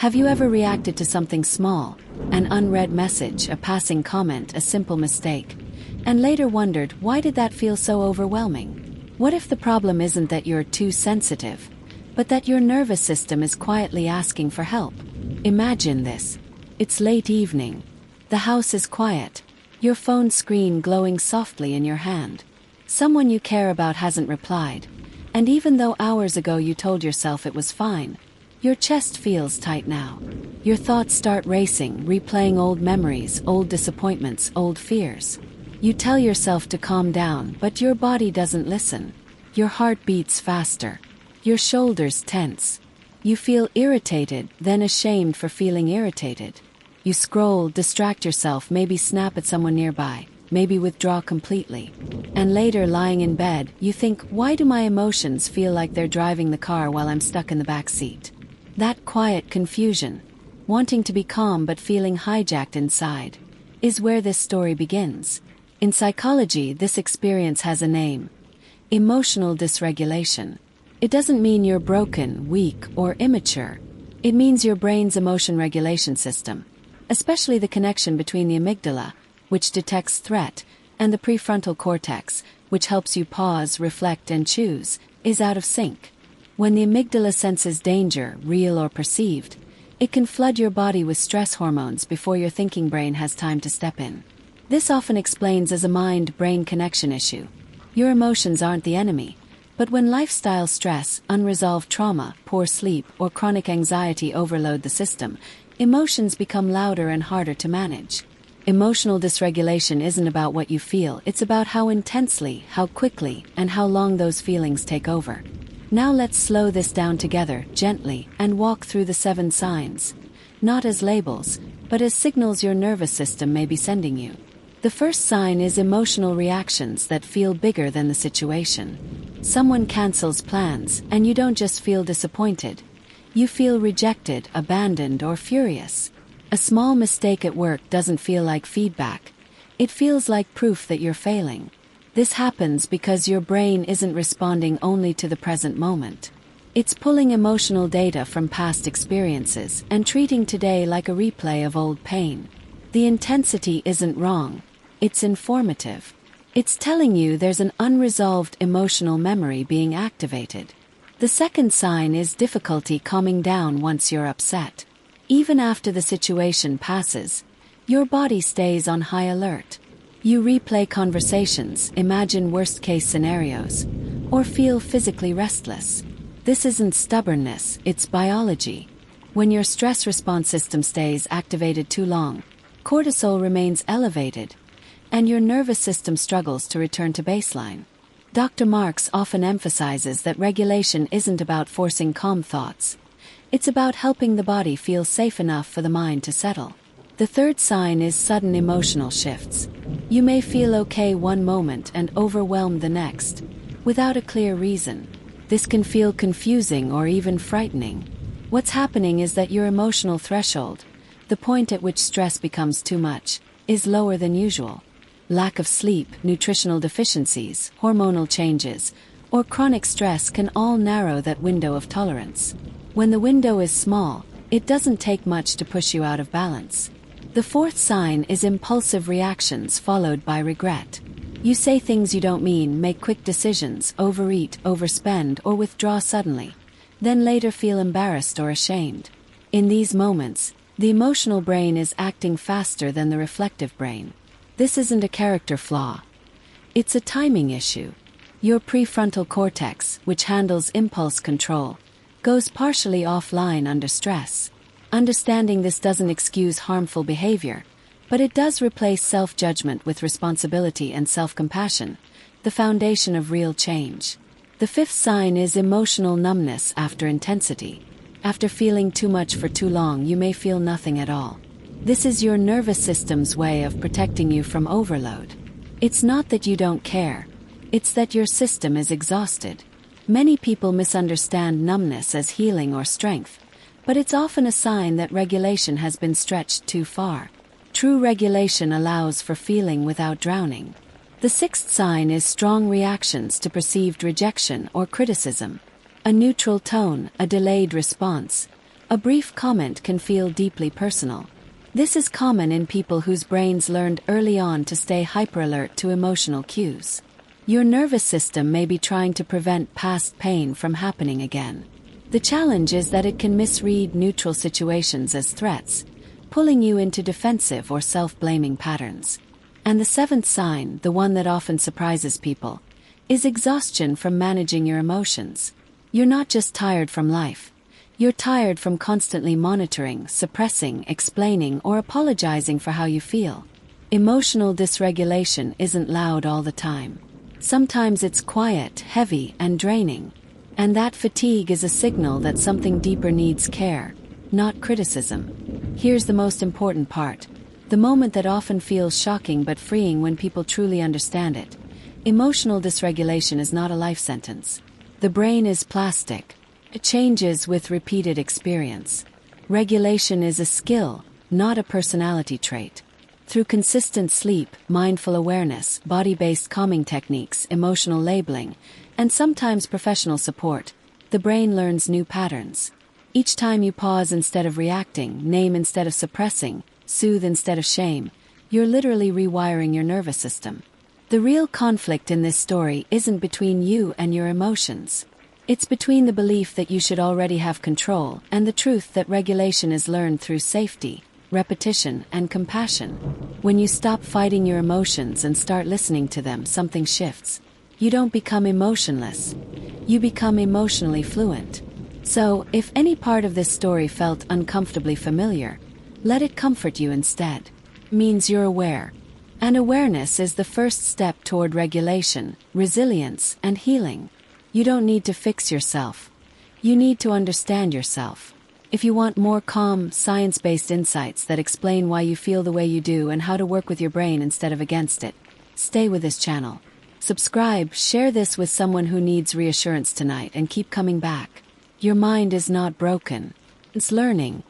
Have you ever reacted to something small, an unread message, a passing comment, a simple mistake, and later wondered, why did that feel so overwhelming? What if the problem isn't that you're too sensitive, but that your nervous system is quietly asking for help? Imagine this. It's late evening. The house is quiet. Your phone screen glowing softly in your hand. Someone you care about hasn't replied. And even though hours ago you told yourself it was fine, your chest feels tight now. Your thoughts start racing, replaying old memories, old disappointments, old fears. You tell yourself to calm down, but your body doesn't listen. Your heart beats faster. Your shoulders tense. You feel irritated, then ashamed for feeling irritated. You scroll, distract yourself, maybe snap at someone nearby, maybe withdraw completely. And later, lying in bed, you think, why do my emotions feel like they're driving the car while I'm stuck in the back seat? That quiet confusion, wanting to be calm but feeling hijacked inside, is where this story begins. In psychology, this experience has a name: emotional dysregulation. It doesn't mean you're broken, weak, or immature. It means your brain's emotion regulation system, especially the connection between the amygdala, which detects threat, and the prefrontal cortex, which helps you pause, reflect, and choose, is out of sync. When the amygdala senses danger, real or perceived, it can flood your body with stress hormones before your thinking brain has time to step in. This often explains as a mind-brain connection issue. Your emotions aren't the enemy, but when lifestyle stress, unresolved trauma, poor sleep, or chronic anxiety overload the system, emotions become louder and harder to manage. Emotional dysregulation isn't about what you feel, it's about how intensely, how quickly, and how long those feelings take over. Now let's slow this down together, gently, and walk through the 7 signs. Not as labels, but as signals your nervous system may be sending you. The first sign is emotional reactions that feel bigger than the situation. Someone cancels plans, and you don't just feel disappointed. You feel rejected, abandoned, or furious. A small mistake at work doesn't feel like feedback. It feels like proof that you're failing. This happens because your brain isn't responding only to the present moment. It's pulling emotional data from past experiences and treating today like a replay of old pain. The intensity isn't wrong. It's informative. It's telling you there's an unresolved emotional memory being activated. The second sign is difficulty calming down once you're upset. Even after the situation passes, your body stays on high alert. You replay conversations, imagine worst-case scenarios, or feel physically restless. This isn't stubbornness, it's biology. When your stress response system stays activated too long, cortisol remains elevated, and your nervous system struggles to return to baseline. Dr. Marks often emphasizes that regulation isn't about forcing calm thoughts. It's about helping the body feel safe enough for the mind to settle. The third sign is sudden emotional shifts. You may feel okay one moment and overwhelmed the next, without a clear reason. This can feel confusing or even frightening. What's happening is that your emotional threshold, the point at which stress becomes too much, is lower than usual. Lack of sleep, nutritional deficiencies, hormonal changes, or chronic stress can all narrow that window of tolerance. When the window is small, it doesn't take much to push you out of balance. The fourth sign is impulsive reactions followed by regret. You say things you don't mean, make quick decisions, overeat, overspend, or withdraw suddenly, then later feel embarrassed or ashamed. In these moments, the emotional brain is acting faster than the reflective brain. This isn't a character flaw. It's a timing issue. Your prefrontal cortex, which handles impulse control, goes partially offline under stress. Understanding this doesn't excuse harmful behavior, but it does replace self-judgment with responsibility and self-compassion, the foundation of real change. The fifth sign is emotional numbness after intensity. After feeling too much for too long, you may feel nothing at all. This is your nervous system's way of protecting you from overload. It's not that you don't care, it's that your system is exhausted. Many people misunderstand numbness as healing or strength, but it's often a sign that regulation has been stretched too far. True regulation allows for feeling without drowning. The sixth sign is strong reactions to perceived rejection or criticism. A neutral tone, a delayed response, A brief comment can feel deeply personal. This is common in people whose brains learned early on to stay hyperalert to emotional cues. Your nervous system may be trying to prevent past pain from happening again. The challenge is that it can misread neutral situations as threats, pulling you into defensive or self-blaming patterns. And the seventh sign, the one that often surprises people, is exhaustion from managing your emotions. You're not just tired from life. You're tired from constantly monitoring, suppressing, explaining, or apologizing for how you feel. Emotional dysregulation isn't loud all the time. Sometimes it's quiet, heavy, and draining. And that fatigue is a signal that something deeper needs care, not criticism. Here's the most important part. The moment that often feels shocking but freeing when people truly understand it. Emotional dysregulation is not a life sentence. The brain is plastic. It changes with repeated experience. Regulation is a skill, not a personality trait. Through consistent sleep, mindful awareness, body-based calming techniques, emotional labeling, and sometimes professional support, the brain learns new patterns. Each time you pause instead of reacting, name instead of suppressing, soothe instead of shame, you're literally rewiring your nervous system. The real conflict in this story isn't between you and your emotions. It's between the belief that you should already have control and the truth that regulation is learned through safety, repetition, and compassion. When you stop fighting your emotions and start listening to them, something shifts. You don't become emotionless. You become emotionally fluent. So, if any part of this story felt uncomfortably familiar, let it comfort you instead. Means you're aware. And awareness is the first step toward regulation, resilience, and healing. You don't need to fix yourself. You need to understand yourself. If you want more calm, science-based insights that explain why you feel the way you do and how to work with your brain instead of against it, stay with this channel. Subscribe, share this with someone who needs reassurance tonight, and keep coming back. Your mind is not broken. It's learning.